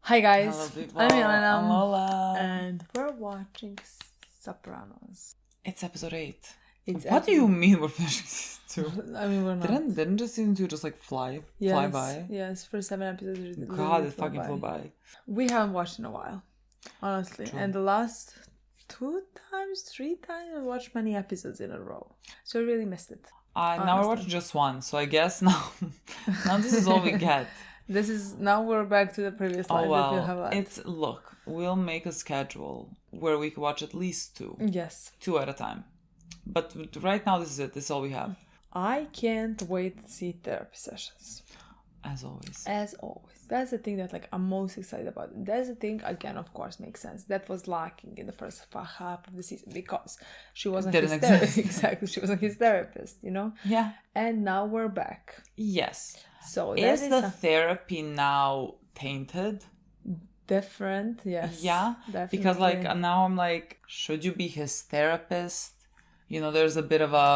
Hi guys, Hello, people. I'm Milena, I'm Lola. and we're watching Sopranos. It's episode 8. It's What do you mean we're finishing season 2? I mean, we're not. Didn't just season 2 just like fly by? Yes, for 7 episodes. God, it fucking flew by. We haven't watched in a while, honestly. True. And the last 3 times, I watched many episodes in a row. So I really missed it. Now we're watching just one, so I guess now this is all we get. Now we're back to the previous life that we have left. Look, we'll make a schedule where we can watch at least 2. Yes. 2 at a time. But right now this is it. This is all we have. I can't wait to see therapy sessions. As always. That's the thing that I'm most excited about. That's the thing, again, of course, makes sense. That was lacking in the first half of the season because she wasn't his therapist. Exactly, she wasn't his therapist, Yeah. And now we're back. Yes. So is the therapy now tainted? Different, yes. Yeah, definitely. Because now I'm like, should you be his therapist? There's a bit of a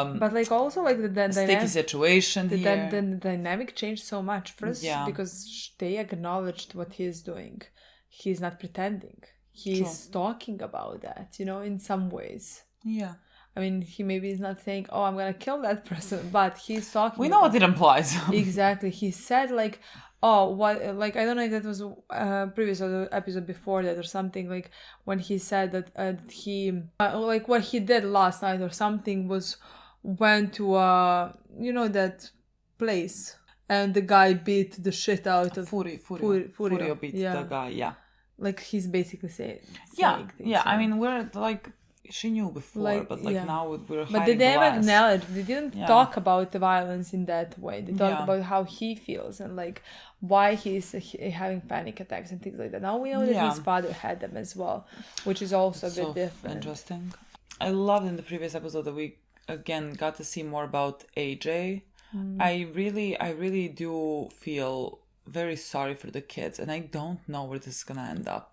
also the sticky situation here. The dynamic changed so much. First, because they acknowledged what he's doing. He's not pretending. He's talking about that, in some ways. Yeah. I mean, he maybe is not saying, "Oh, I'm gonna kill that person," but he's talking. We know what it implies. Exactly. He said "Oh, what?" I don't know if that was previous or the episode before that or something. When he said that he what he did last night or something was went to that place and the guy beat the shit out of Furio beat the guy. Yeah. He's basically saying. Yeah. I mean, we're she knew before, but now we're hiding. But they never acknowledged. They didn't talk about the violence in that way. They talked about how he feels and why he's having panic attacks and things like that. Now we know that his father had them as well, which is also a bit different. Interesting. I loved in the previous episode that we again got to see more about AJ. I really do feel very sorry for the kids, and I don't know where this is gonna end up.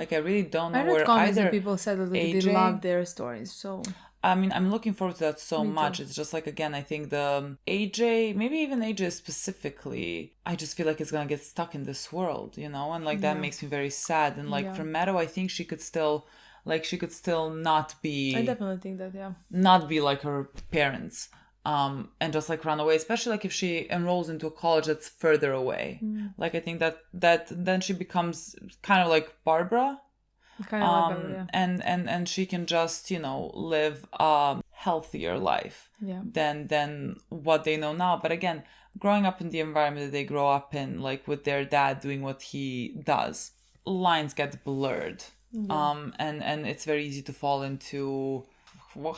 I really don't know where either people said that they love their stories. So I mean, I'm looking forward to that so much. It's just again, I think the AJ, maybe even AJ specifically, I just feel like it's gonna get stuck in this world, and that makes me very sad. And for Meadow, I think she could still not be. I definitely think that, not be like her parents. And just run away, especially if she enrolls into a college that's further away. I think that then she becomes kind of like Barbara. Kind of like Barbara, yeah. And she can just, live a healthier life than what they know now. But again, growing up in the environment that they grow up in, with their dad doing what he does, lines get blurred. And it's very easy to fall into,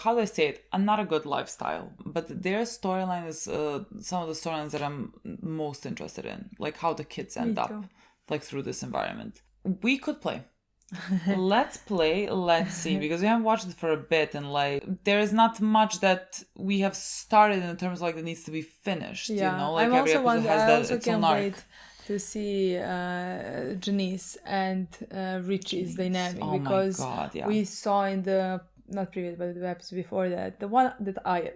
how do I say it? Not a good lifestyle. But their storyline is some of the storylines that I'm most interested in. How the kids end up through this environment. We could play. Let's play. Let's see. Because we haven't watched it for a bit. And there is not much that we have started in terms of that needs to be finished. I'm every also episode has its own arc. Wait to see Janice and Richie's dynamic. Because my God, yeah. we saw in the not previous, but the episode before that, the one that I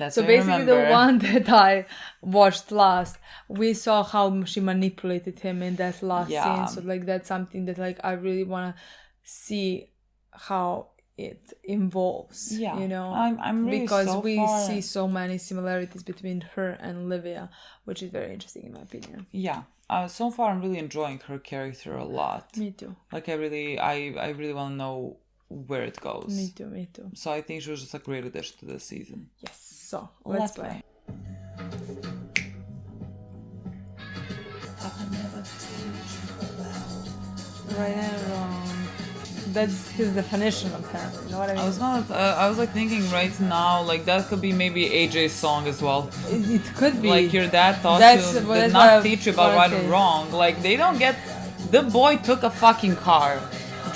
so basically the one that I watched last, we saw how she manipulated him in that last scene. So that's something that I really want to see how it involves. I'm really because so we far... see so many similarities between her and Livia, which is very interesting in my opinion. So far I'm really enjoying her character a lot. Me too. I really want to know where it goes. Me too. So I think she was just a great addition to this season. Yes. So let's play. Right and wrong. That's his definition of him. You know what I mean? I was thinking right now, that could be maybe AJ's song as well. It could be. Your dad taught you, did not teach you about right and wrong. They don't get. The boy took a fucking car,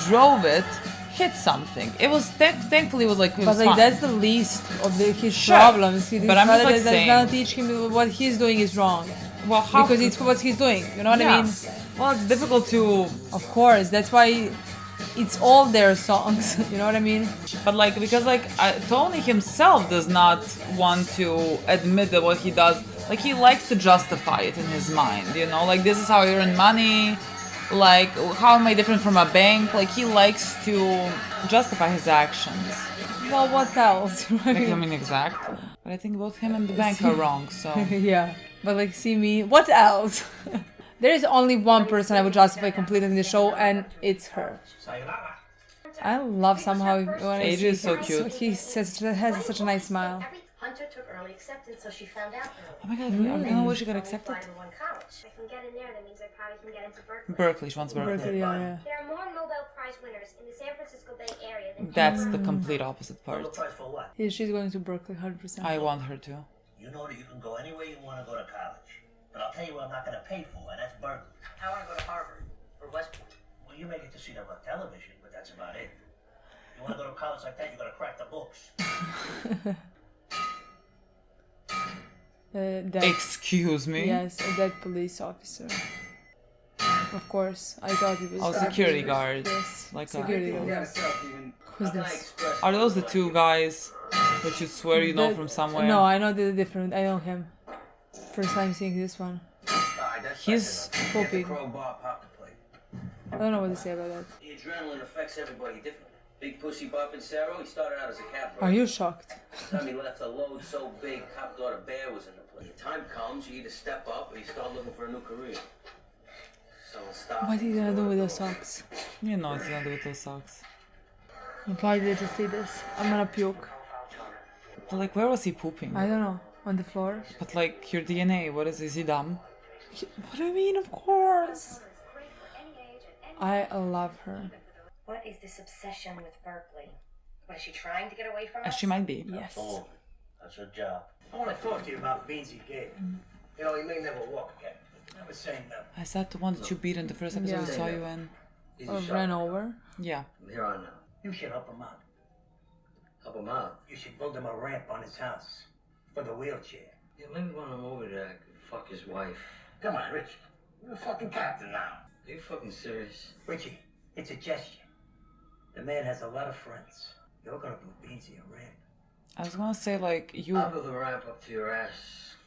drove it, hit something. It was thankfully it was it was fine. That's the least of his problems. But I'm just saying, not teach him what he's doing is wrong. Well, how? Because it's what he's doing. You know what I mean? Well, it's difficult to. Of course, that's why it's all their songs. You know what I mean? But because Tony himself does not want to admit that what he does. He likes to justify it in his mind. This is how I earn money. Like, how am I different from a bank? Like, he likes to justify his actions. Well, what else? Like, I mean, exactly. But I think both him and the bank are wrong, so... Yeah. But like, see me, what else? There is only one person I would justify completely in the show, and it's her. I love somehow when I see Adrian is so cute. He has such a nice smile. Hunter took early acceptance, so she found out early. Oh my god, I don't know where she got accepted. If I can get in there, that means I probably can get into Berkeley. Berkeley, she wants Berkeley. Yeah. There are more Nobel Prize winners in the San Francisco Bay Area than That's the complete opposite part. For what? She's going to Berkeley 100%. I want her to. You know that you can go anywhere you want to go to college. But I'll tell you what I'm not going to pay for, and that's Berkeley. I want to go to Harvard or West Point. Well, you may get to see them on television, but that's about it. You want to go to college like that, you got to crack the books. Excuse me? Yes, a dead police officer. Of course, I thought it was... Oh, security guard. Yes, Like security guard. Yeah. Who's this? Are those the two guys that you swear you know from somewhere? No, I know they're different. I know him. First time seeing this one. He's pooping. I don't know what to say about that. The adrenaline affects everybody differently. Big pussy Bob and Sarah, he started out as a cab driver. Are you shocked? Time he left a load so big, cop thought a bear was in the place. The time comes, you either step up or you start looking for a new career. So stop. What are you gonna do with those socks? You know what's gonna do with those socks. Why did you see this? I'm gonna puke. But like, where was he pooping? I don't know. On the floor? But like, your DNA, what is he dumb? What do you mean, of course? I love her. What is this obsession with Berkeley? What, is she trying to get away from us? She might be. Yes. Oh, that's her job. I want to talk to you about Beansy Gate. You know, he may never walk again. I was saying that. Is that the one that you beat in the first episode I saw you in? Or ran over? Yeah. From here on now. You should help him out. Help him out. You should build him a ramp on his house. For the wheelchair. Yeah, maybe when I'm over there, I could fuck his wife. Come on, Richie. You're a fucking captain now. Are you fucking serious? Richie, it's a gesture. The man has a lot of friends. You're gonna do Beansy a ramp. I was gonna say, like, you I'll build a ramp up to your ass.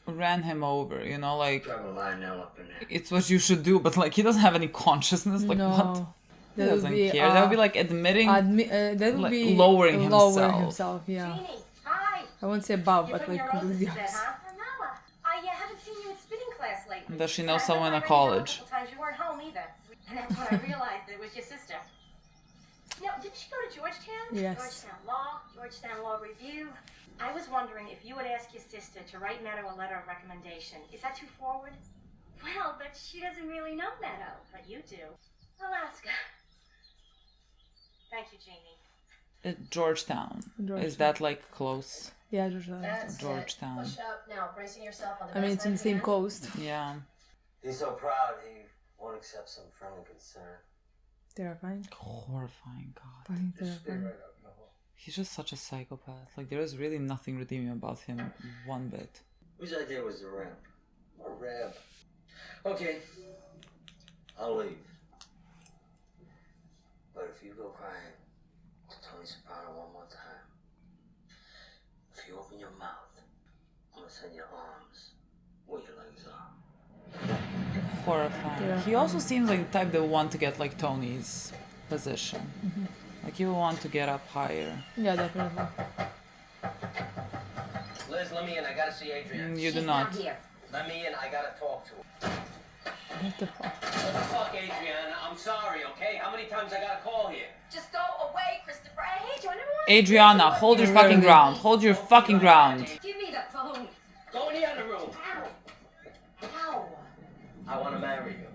ran him over, you know, like, Drive a line nail up in there. it's what you should do, but like, he doesn't have any consciousness, like, No. what? He That would doesn't be, care. That would be like admitting, that would like, be lowering himself, yeah. Jeannie, hi. I won't say above, You but putting like your roses completely to bed, opposite. huh? Carmela, I haven't seen you in spinning class lately. does she know I someone in already know college? a couple times you weren't home either. And that's when I realized that it was your sister. Now, did she go to Georgetown? Yes. Georgetown Law Review. I was wondering if you would ask your sister to write Meadow a letter of recommendation. Is that too forward? Well, but she doesn't really know Meadow. But you do. I'll ask her. Thank you, Jeannie. Georgetown. Is that like close? Yeah, Georgetown. Georgetown. Push up now, bracing yourself on the I mean, it's in the same coast. Yeah. He's so proud he won't accept some friendly concern. Terrifying. Horrifying, God. Fucking terrifying. He's just such a psychopath. Like, there is really nothing redeeming about him one bit. Whose idea was the ramp? A ramp. Okay. I'll leave. But if you go crying to Tony Soprano one more time, if you open your mouth, I'm gonna send your arms where your legs are. Horrifying. Yeah. He also seems like the type that would want to get like Tony's position. Like, he would want to get up higher. Yeah, definitely. Liz, let me in. I gotta see Adrian. You do not. Here. Let me in. I gotta talk to her. What the fuck? What the fuck, Adriana? I'm sorry, okay? How many times I gotta call here? Just go away, Christopher. I hate you. I never want Adriana, hold your fucking ground. Hold your fucking ground. Give me the phone. Go in the other room. Ow. Ow. I want to marry you.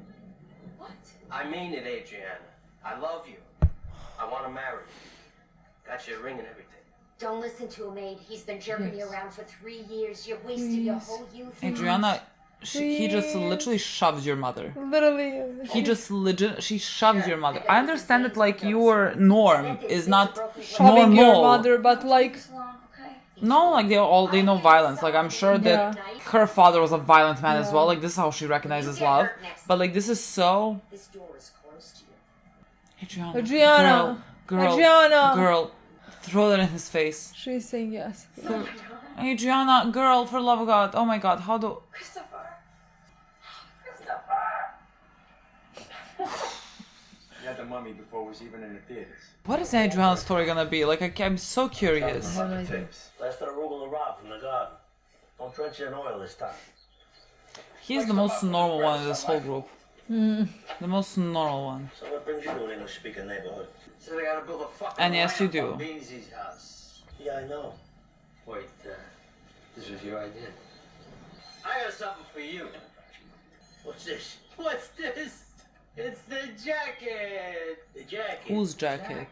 What? I mean it, Adriana. I love you. I want to marry you. Got your ring and everything. Don't listen to him, Aid. He's been jerking you Yes. around for 3 years. You wasted your whole youth. Adriana, he just literally shoved your mother. Literally. He just she shoved your mother. I understand that like your norm is not Shoving your normal. mother, but like... No, like they know violence. Like, I'm sure that her father was a violent man as well. Like, this is how she recognizes love. But like, this is so... This door is closed to you. Adriana, Adriana, girl, Adriana. girl, throw that in his face. She's saying yes. Adriana, girl, for love of God. Oh my God, how do... Christopher. Christopher. The Mummy before it was even in the theaters. What is Adriana's story gonna be? Like, I'm so curious. Last of the arugula rob from the garden. Don't drench it in oil this time. He's the most normal one in this whole group. The most normal one. So what brings you to an English-speaking neighborhood? So they gotta build a fucking And yes, you ramp do. on Beansy's house. Yeah, I know. Wait, this was your idea? I got something for you. What's this? What's this? It's the jacket! The jacket. Whose jacket?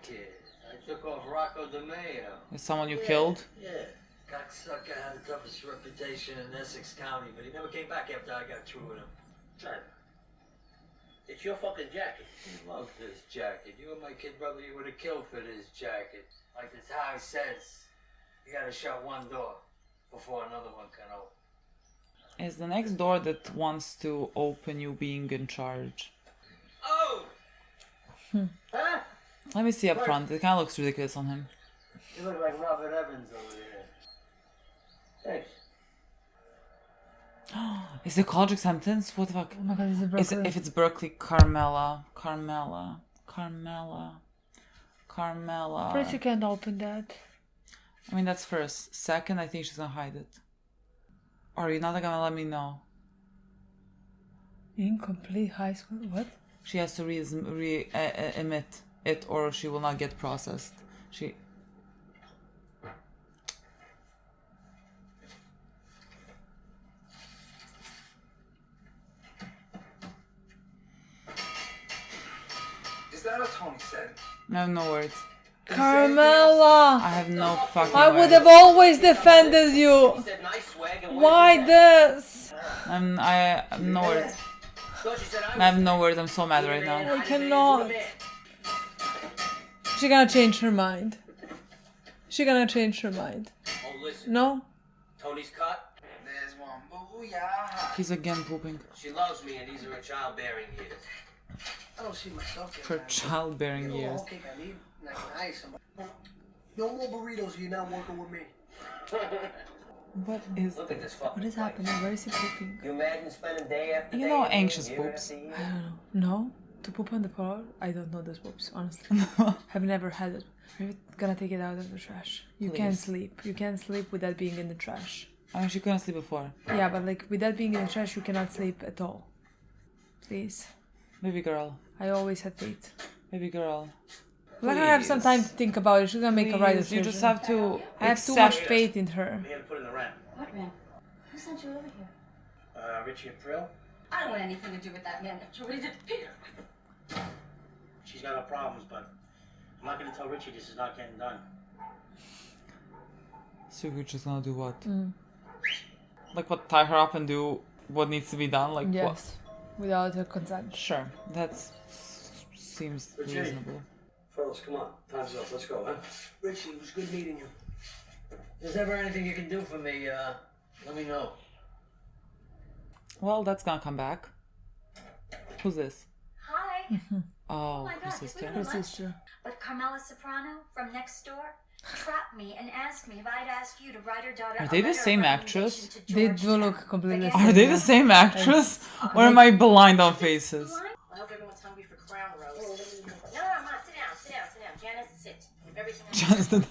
I took off Rocco DeMeo. Is someone you killed? Yeah. Cocksucker had the toughest reputation in Essex County, but he never came back after I got through with him. Son, it's your fucking jacket. He loved this jacket. You and my kid brother, you would have killed for this jacket. Like the Thai says, you gotta shut one door before another one can open. Is the next door that wants to open you being in charge? Oh! Huh? Let me see up front. It kind of looks ridiculous on him. You look like Robert Evans over there. Thanks. Is it college acceptance? What the fuck? Oh my god, is it Berkeley? If it's Berkeley, Carmela. But you can't open that. I mean, that's first. Second, I think she's gonna hide it. Or you're not gonna let me know. Incomplete high school? What? She has to emit it, or she will not get processed. She. Is that what Tony said? I have no words. Carmela! I have no fucking I words. would have always defended you. He said nice swag and Why this? I have no words. I have no words. I'm so mad right now. I cannot. She's gonna change her mind. She's gonna change her mind. Oh, listen. No? Tony's cut. There's one. Booyah. He's again pooping. She loves me, and these are her childbearing years. I don't see myself getting For married. childbearing The years. whole cake I need, like nice. No more burritos. You're not working with me. What is Look at this fucking What is place. happening? Where is he pooping? You imagine spending day after You day know and anxious year poops. after year? I don't know. No? To poop on the floor? I don't know those poops, honestly. Have never had it. Are you gonna take it out of the trash? You can't Please. sleep. You can't sleep with that being in the trash. I mean, she couldn't sleep before. Yeah, but like with that being in the trash, you cannot sleep at all. Please. Baby girl. I always had faith. Baby girl. Let her have some time to think about it. She's gonna make a right Please, decision. you just have to I have too accept. much faith in her. We had to put in the ramp. What ramp? Who sent you over here? Richie and Prill. I don't want anything to do with that man after what he did to Peter. She's got her problems, but I'm not gonna tell Richie this is not getting done. So you're just gonna do what? Like what? Tie her up and do what needs to be done? Like what? Yes. Without her consent. Sure, that seems Richie. reasonable. Fellas, come on. Time's up. Let's go, huh? Richie, it was good meeting you. If there's ever anything you can do for me, let me know. Well, that's gonna come back. Who's this? Hi. Oh, my her God, sister. did we Her have lunch? sister. But Carmela Soprano from next door trapped me and asked me if I'd ask you to write her daughter. Are a they the letter of same recommendation actress? to They do Georgetown. look completely Like, same. Are they the same actress? Or am I blind on faces? I hope everyone's hungry for crown roast. No, Ma, sit down. Janice, sit. Everything else. Janice did-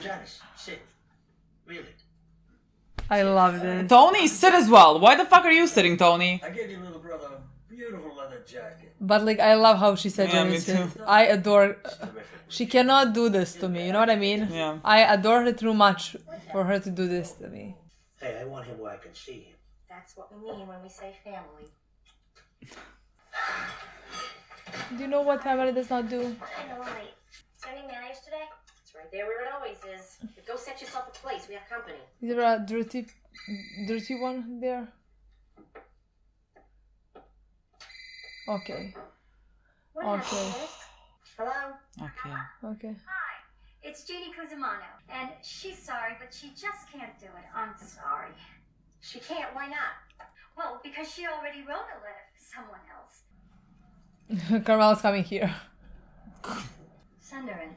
Janice, sit. Really. I love this. Tony, sit as well. Why the fuck are you sitting, Tony? I gave your little brother a beautiful leather jacket. But like, I love how she said Yeah, me Janice. too. I adore. Terrific. She cannot do this to me. You know what I mean? Yeah. I adore her too much for her to do this to me. Hey, I want him where I can see him. That's what we mean when we say family. Do you know what family does not do? I know, I'm late. Is there any manners today? It's right there where it always is. But go set yourself a place. We have company. Is there a dirty one there? Okay. What Okay. happened, Liz? Hello? Okay. Okay. Hi. It's Jeannie Cusimano. And she's sorry, but she just can't do it. I'm sorry. She can't? Why not? Well, because she already wrote a letter for someone else. Carmela's coming here. Send her in.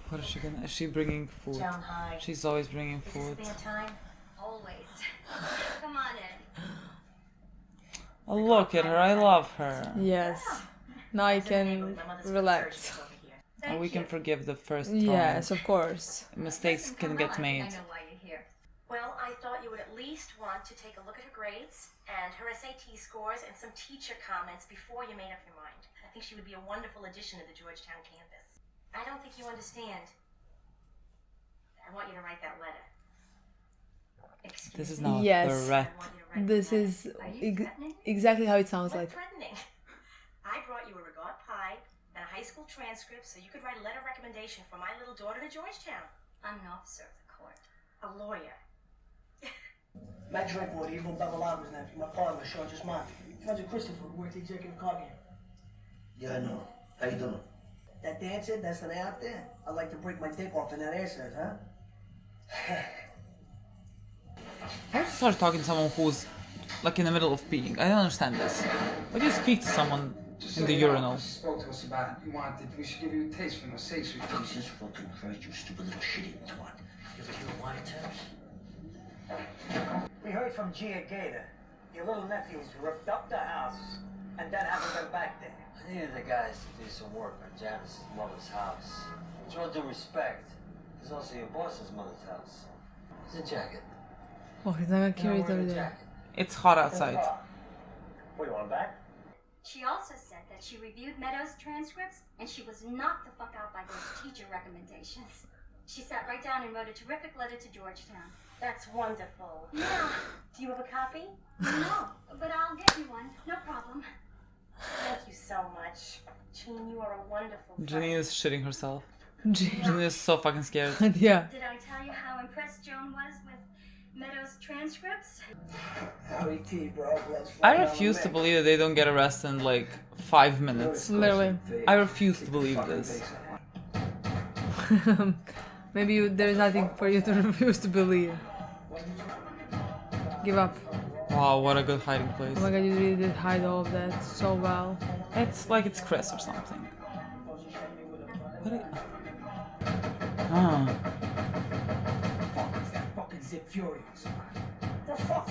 What is she gonna? Is she bringing food? Joan, hi. She's always bringing Is food. this their time? Always. Come on in. Oh, look at her, I love her. Yes. Now I can relax. And we can forgive the first time. Yes, of course. Mistakes can get made. I know why you're here. Well, I thought you would at least want to take a look at her grades and her SAT scores and some teacher comments before you made up your mind. I think she would be a wonderful addition to the Georgetown campus. I don't think you understand. I want you to write that letter. Excuse This is me? not Yes. a threat. This is exactly how it sounds What like. threatening? I brought you a regard pie and a high school transcript so you could write a letter of recommendation for my little daughter to Georgetown. I'm an officer of the court. A lawyer. My drink water, even Bevelab was next. My partner, Sean, just mine. Friends of Christopher, who worked the executive car game. Yeah, I know. How you doing? That dancer, that's an out there. I'd like to break my dick off in that ass, huh? Why do you start talking to someone who's like in the middle of peeing? I don't understand this. Why do you speak to someone in the urinal? She spoke to us about it. You wanted, we should give you a taste for no sakes. Jesus fucking Christ, you stupid little shitty twat. You ever hear wine terms? We heard from Gia Gator. Your little nephew's ripped up the house, and then haven't been back there. I needed the guys to do some work on Janice's mother's house. With all due respect, it's also your boss's mother's house. It's a jacket. Oh, he's not gonna carry it Wear over the there. jacket. It's hot outside. What, you want it back? She also said that she reviewed Meadow's transcripts and she was knocked the fuck out by those teacher recommendations. She sat right down and wrote a terrific letter to Georgetown. That's wonderful. Yeah. Do you have a copy? No, but I'll get you one. No problem. Thank you so much. Jean, you are a wonderful friend. Jenny is shitting herself. Jenny is so fucking scared. Yeah. Did I tell you how impressed Joan was with Meadow's transcripts? Howdy tea, bro. I refuse to believe that they don't get arrested in like 5 minutes. Literally. I refuse to believe this. Maybe there is nothing for you to refuse to believe. Give up. Wow, what a good hiding place. Oh my god, you really did hide all of that so well. It's like it's Chris or something. What are Fucking Zip Fury.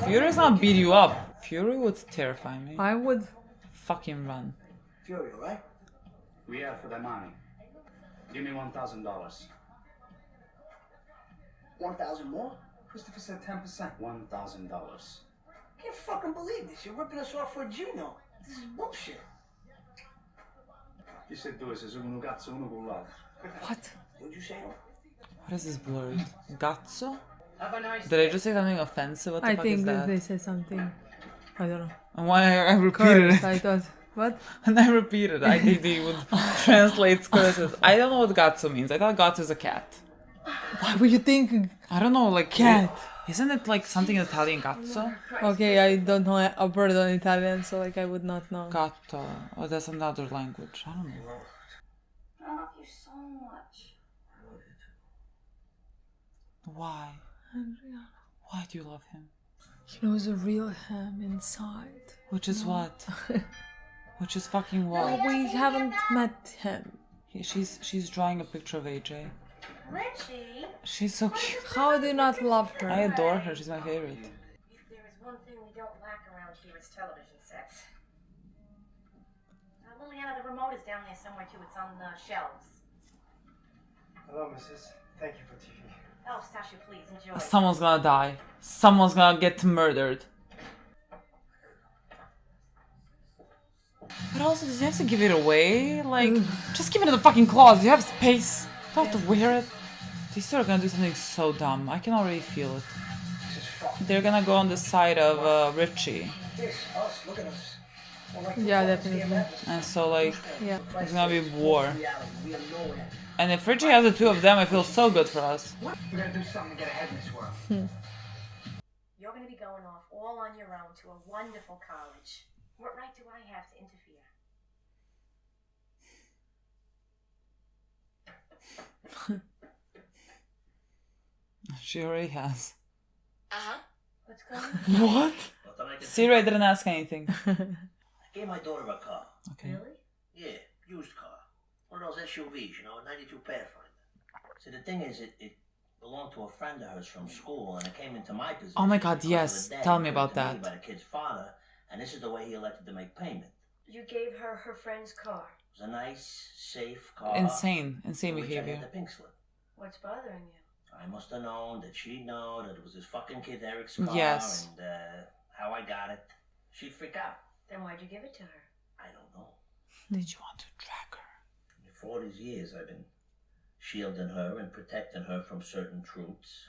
Fury's not beat you up. Fury would terrify me. I would. Fucking run. Fury, right? We are for the money. Give me $1,000. 1,000 more? Christopher said 10%. $1,000. Can't fucking believe this. You're ripping us off for a Gino. This is bullshit. You said due se uno cazzo uno con l'altro. What? What'd you say? What is this blurred? Gazzo? Have a nice Did I just say something offensive? What the I fuck think is that? they said something. I don't know. And why I repeated Curse, it. I thought. What? And I repeated. I think they would translate curses. I don't know what Gazzo means. I thought Gazzo is a cat. Why would you think? I don't know, like Cat. Isn't it like something in Italian, Gazzo? Okay, I don't know a word on Italian, so like I would not know. Gatto. Oh, that's another language. I don't know. I love you so much. Why? Why do you love him? He knows the real him inside. Which is what? Which is fucking what? We haven't met him. She's drawing a picture of AJ. Richie? She's so cute. How do you not love her? I adore her. She's my favorite. If there is one thing we don't lack around here, it's television sets. Liliana, the remote is down there somewhere too. It's on the shelves. Hello, missus. Thank you for TV. Oh, Stasha, please enjoy. Someone's gonna die. Someone's gonna get murdered. But also, does he have to give it away? Like, just give it to the fucking closet. You have space. You don't have to wear it. These two are gonna do something so dumb. I can already feel it. They're gonna go on the side of Richie. This, us, look at us. Yeah, definitely. And so, like, Yeah. it's gonna be war. Reality, we are nowhere. And if Richie has the two of them, I feel so good for us. We're gonna do something to get ahead in this world. You're going to be going off all on your own to a wonderful college. What right do I have to interfere? She already has. What's going on? What? Siri, I didn't ask anything. I gave my daughter a car. Okay. Really? Yeah, used car. One of those SUVs, you know, a 92 Pathfinder. See, the thing is, it belonged to a friend of hers from school, and it came into my possession. Oh my God, because yes. of the dad Tell me given about to that. By the kid's father, And this is the way he elected to make payment. You gave her her friend's car. It was a nice, safe car. Insane which I behavior. had the pink slip. What's bothering you? I must have known that she'd know that it was this fucking kid Eric's car. Yes. And how I got it. She'd freak out. Then why'd you give it to her? I don't know. Did you want to track her? For all these years, I've been shielding her and protecting her from certain truths.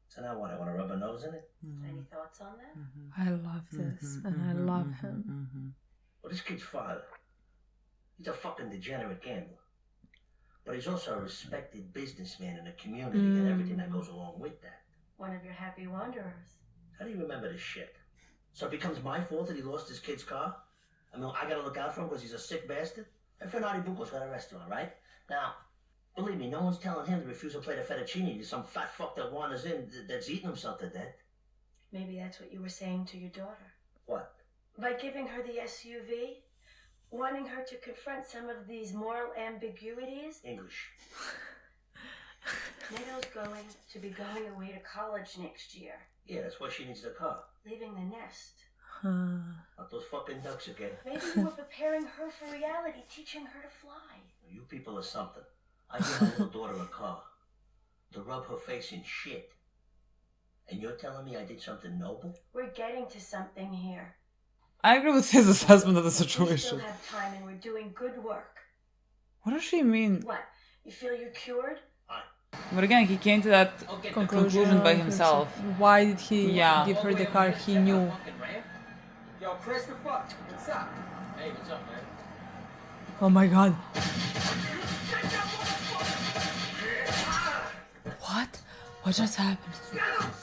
So now what? I want to rub her nose in it? Any thoughts on that? I love this, and I love him. Well, this kid's father, he's a fucking degenerate gambler. But he's also a respected businessman in the community and everything that goes along with that. One of your happy wanderers. How do you remember this shit? So it becomes my fault that he lost his kid's car? I mean, I gotta look out for him because he's a sick bastard? And Fernardi Buco's got a restaurant, right? Now, believe me, no one's telling him to refuse a plate of fettuccine to some fat fuck that wanders in that's eating himself to death. Maybe that's what you were saying to your daughter. What? By giving her the SUV, wanting her to confront some of these moral ambiguities. English. Meadow's going to be going away to college next year. Yeah, that's why she needs the car. Leaving the nest. Not those fucking ducks again. Maybe you were preparing her for reality, teaching her to fly. You people are something. I give my little daughter a car to rub her face in shit. And you're telling me I did something noble? We're getting to something here. I agree with his assessment of the We situation. still have time and we're doing good work. What does she mean? What? You feel you're cured? But again, he came to that conclusion by himself. Why did he Yeah. give her the car? He knew. Yo, Christopher, what's up? Hey, what's up, man? Oh my god. What? What just happened?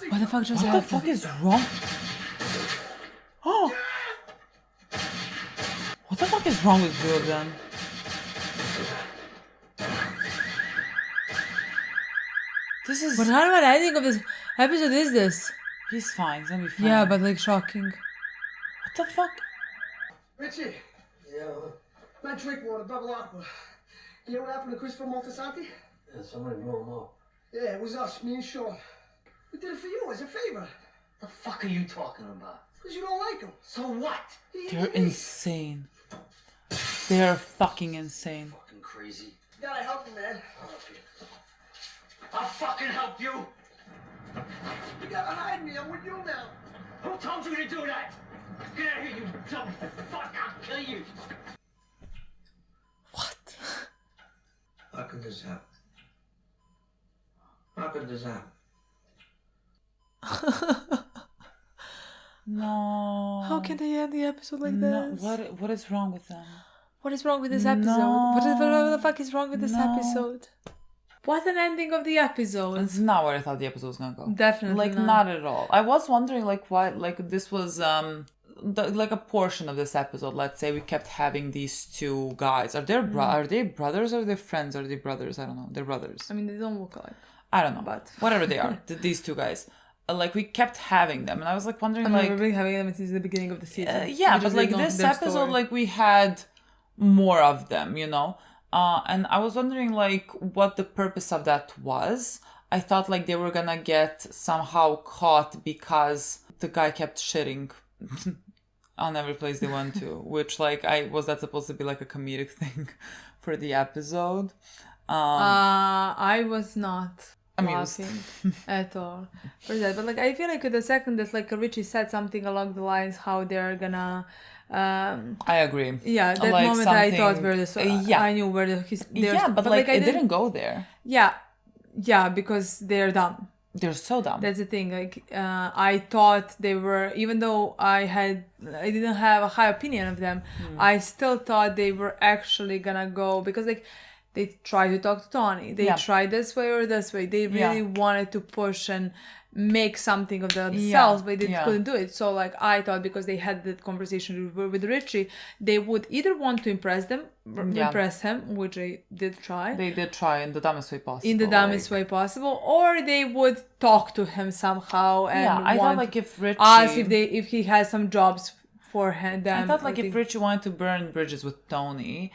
What the fuck just What the happened? fuck is wrong? Oh! What the fuck is wrong with two of them? This is... What kind of an ending of this episode is this? He's fine, he's gonna be fine. Yeah, but like shocking. What the fuck? Richie. Yeah, Not drink water, double aqua. You know what happened to Christopher Montesanti? yeah, somebody blew him up. Yeah, it was us, me and Sean. We did it for you as a favor. The fuck are you talking about? Because you don't like him. So what? They're insane. They are fucking insane. Fucking crazy. You gotta help him, man. I'll help you. I'll fucking help you! You gotta hide me. I'm with you now. Who told you to do that? Get out of here, you dumb fuck! I'll kill you! What? How could this happen? How could this happen? No. How can they end the episode like No, this? what is wrong with them? What is wrong with this episode? No. What the fuck is wrong with this No. episode? What an ending of the episode. It's not where I thought the episode was gonna go. Definitely Like, not. not at all. I was wondering, like, why, like, this was, like a portion of this episode. Let's say we kept having these two guys. Are they are they brothers or are they friends? Or are they brothers? I don't know. They're brothers. I mean, they don't look alike. I don't know. But whatever they are, these two guys. Like, we kept having them. And I was, like, wondering, I mean, like... we've been having them since the beginning of the season. Yeah, We but just like didn't know this their episode, story. like we had more of them, you know? And I was wondering like what the purpose of that was. I thought like they were gonna get somehow caught because the guy kept shitting on every place they went to, which like was that supposed to be like a comedic thing for the episode? I was not I mean, it was- laughing at all for that. But like, I feel like the second that like Richie said something along the lines how they're gonna, I agree. yeah, that Like moment I thought something- where the yeah. I knew where the Yeah, but like it didn't go there. Yeah, because they're dumb. They're so dumb. That's the thing. Like, I thought they were, even though I didn't have a high opinion of them, I still thought they were actually gonna go because like they tried to talk to Tony. They tried this way or this way. They really wanted to push and make something of themselves, but they couldn't do it. So like I thought because they had that conversation with Richie, they would either want to impress him, which they did try. They did try in the dumbest way possible. In the dumbest way possible, or they would talk to him somehow and I thought like if Richie ask if he has some jobs for them. I thought like if Richie wanted to burn bridges with Tony,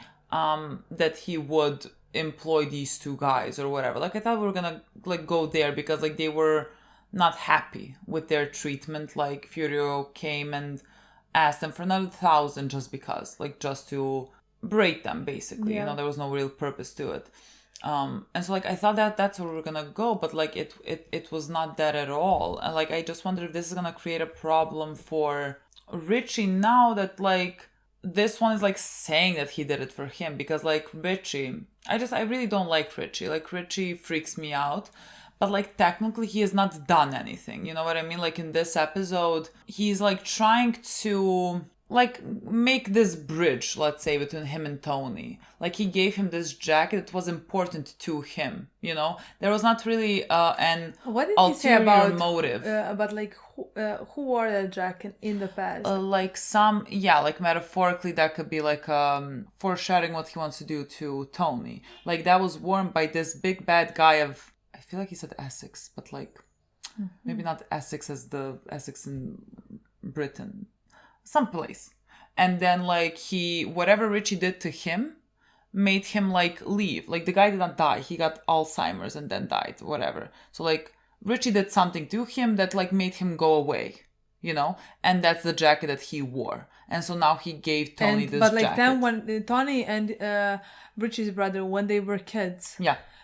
that he would employ these two guys or whatever. Like I thought we were gonna like go there because like they were not happy with their treatment. Like Furio came and asked them for another 1,000 just because, like, just to break them, basically. Yeah. There was no real purpose to it. And so, like, I thought that that's where we were gonna go, but, like, it was not that at all. And, like, I just wonder if this is gonna create a problem for Richie now that, like, this one is, like, saying that he did it for him. Because, like, Richie, I really don't like Richie. Like, Richie freaks me out. But, like, technically he has not done anything. You know what I mean? Like, in this episode, he's, like, trying to, like, make this bridge, let's say, between him and Tony. Like, he gave him this jacket that was important to him, you know? There was not really an What did he say ulterior about motive. About, like, who wore that jacket in the past? Like, like, metaphorically, that could be, like, foreshadowing what he wants to do to Tony. Like, that was worn by this big bad guy of, I feel like he said Essex, but, like, maybe not Essex as the Essex in Britain. Someplace. And then, like, whatever Richie did to him made him, like, leave. Like, the guy did not die. He got Alzheimer's and then died, whatever. So, like, Richie did something to him that, like, made him go away, you know? And that's the jacket that he wore. And so now he gave Tony this jacket. But, like, then when Tony and Richie's brother, when they were kids,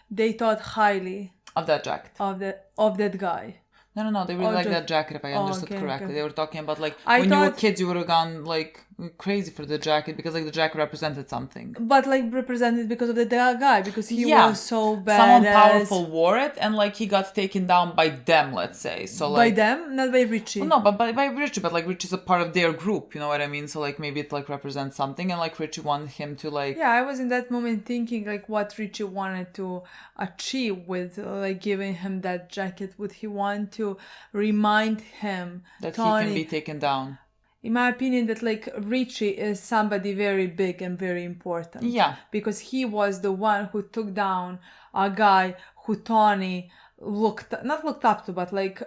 they thought highly of that jacket. Of that guy. No, they really like that jacket, if I understood correctly. Okay. They were talking about, like, when you were kids, you would have gone, like, crazy for the jacket because, like, the jacket represented something. But, like, represented because of the guy, because he was so bad. Someone powerful wore it, and, like, he got taken down by them, let's say. So, like, by them? Not by Richie. Well, no, but by Richie, but, like, Richie's a part of their group, you know what I mean? So, like, maybe it, like, represents something, and, like, Richie wanted him to, like... Yeah, I was in that moment thinking, like, what Richie wanted to achieve with, like, giving him that jacket. Would he want to remind him that Tony, he can be taken down? In my opinion, that, like, Richie is somebody very big and very important. Yeah. Because he was the one who took down a guy who Tony not looked up to, but, like,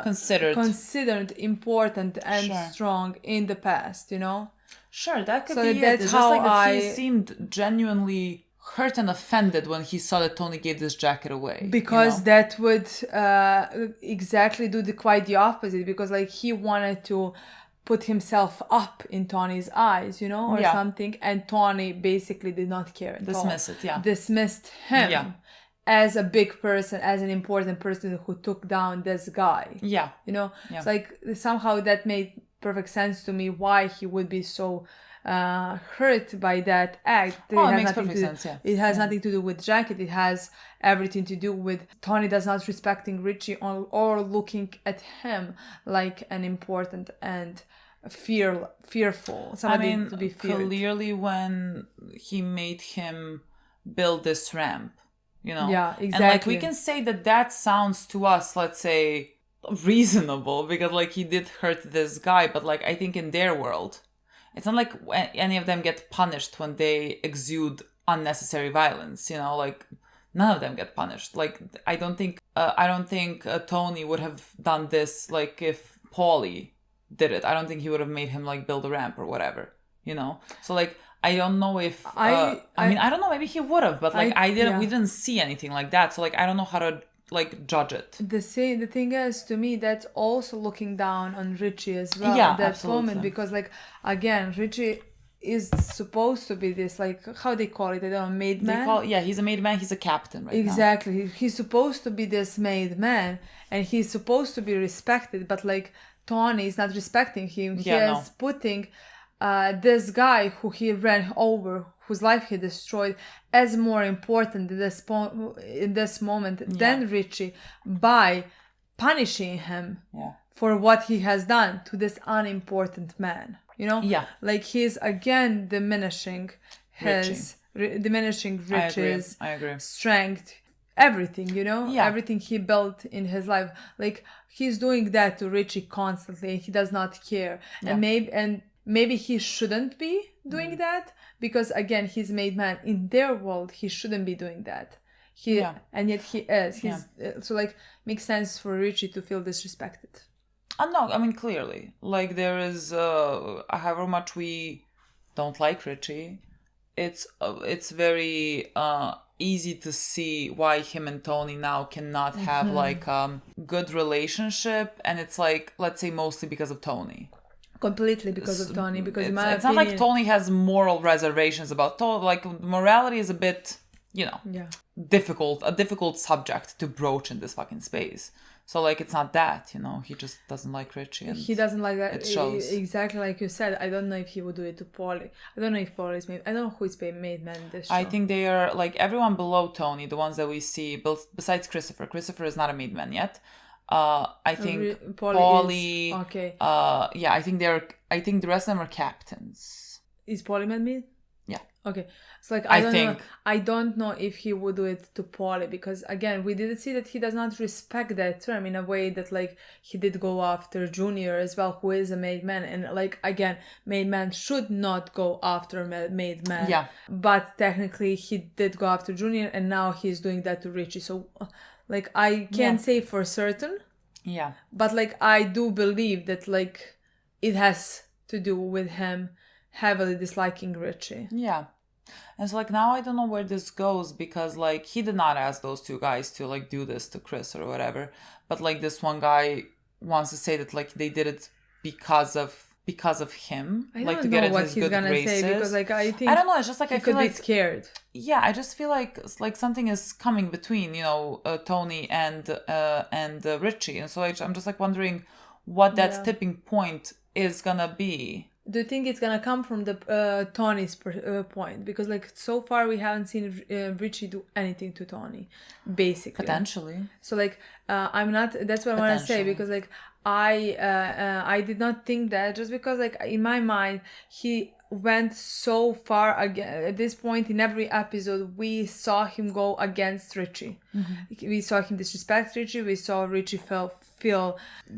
considered important and strong in the past, you know? Sure, that could be it. It's how just like that he seemed genuinely hurt and offended when he saw that Tony gave this jacket away. Because that would exactly do quite the opposite. Because, like, he wanted to put himself up in Tony's eyes, you know, or something. And Tony basically did not care at all. Dismissed him as a big person, as an important person who took down this guy. Yeah. You know? Yeah. It's like somehow that made perfect sense to me why he would be so hurt by that act. It makes perfect sense, It has nothing to do with jacket. It has everything to do with Tony does not respecting Richie or looking at him like an important and fearful. Somebody to be feared. Clearly when he made him build this ramp, you know? Yeah, exactly. And, like, we can say that sounds to us, let's say, reasonable because, like, he did hurt this guy, but, like, I think in their world, it's not like any of them get punished when they exude unnecessary violence, you know, like none of them get punished. Like, I don't think Tony would have done this, like, if Paulie did it. I don't think he would have made him, like, build a ramp or whatever, you know? So, like, I don't know if, I mean, I don't know, maybe he would have, but, like, we didn't see anything like that. So, like, I don't know how to, like, judge it. The thing is, to me, that's also looking down on Richie as well at that absolutely. Moment, because, like, again, Richie is supposed to be this, like, how they call it, I don't know, made man? He's a made man, he's a captain right exactly. now. He's supposed to be this made man, and he's supposed to be respected, but, like, Tony is not respecting him. He is putting this guy who he ran over, whose life he destroyed, as more important in this moment than Richie by punishing him for what he has done to this unimportant man. You know? Yeah. Like, he's again diminishing Richie's I agree. Strength, everything, you know? Yeah. Everything he built in his life. Like, he's doing that to Richie constantly. He does not care. Yeah. And maybe he shouldn't be doing that because, again, he's made man. In their world, he shouldn't be doing that. And yet he is. So, like, makes sense for Richie to feel disrespected. No, I mean, clearly. Like, there is, however much we don't like Richie, it's very easy to see why him and Tony now cannot have, like, good relationship. And it's, like, let's say mostly because of Tony. completely because of Tony. Because in my it's opinion, not like Tony has moral reservations about Tony. Like morality is a bit, a difficult subject to broach in this fucking space. So like it's not that, he just doesn't like Richie. And he doesn't like that. It shows. Exactly like you said. I don't know if he would do it to Paulie. I don't know if Paulie is made. I don't know who is made man in this show. I think they are like everyone below Tony, the ones that we see, besides Christopher. Christopher is not a made man yet. I think Paulie. Okay. Yeah, I think the rest of them are captains. Is Paulie made? Yeah. Okay. So like I don't know if he would do it to Paulie, because again we did see that he does not respect that term in a way that like he did go after Junior as well, who is a made man, and like again made man should not go after made man. Yeah. But technically he did go after Junior, and now he's doing that to Richie. So like I can't say for certain. Yeah. But like I do believe that like it has to do with him heavily disliking Richie. Yeah. And so like now I don't know where this goes, because like he did not ask those two guys to like do this to Chris or whatever, but like this one guy wants to say that like they did it because of him, I like don't to know get at what his he's good gonna graces. say, because like I think I don't know, it's just like he I feel could be like scared. Yeah, I just feel like something is coming between Tony and Richie, and so I'm just like wondering what that tipping point is gonna be. Do you think it's gonna come from the Tony's point? Because like so far we haven't seen Richie do anything to Tony, basically. Potentially. So like I'm not. That's what I want to say, because like I did not think that, just because like in my mind he went so far again. At this point in every episode we saw him go against Richie. Mm-hmm. We saw him disrespect Richie. We saw Richie feel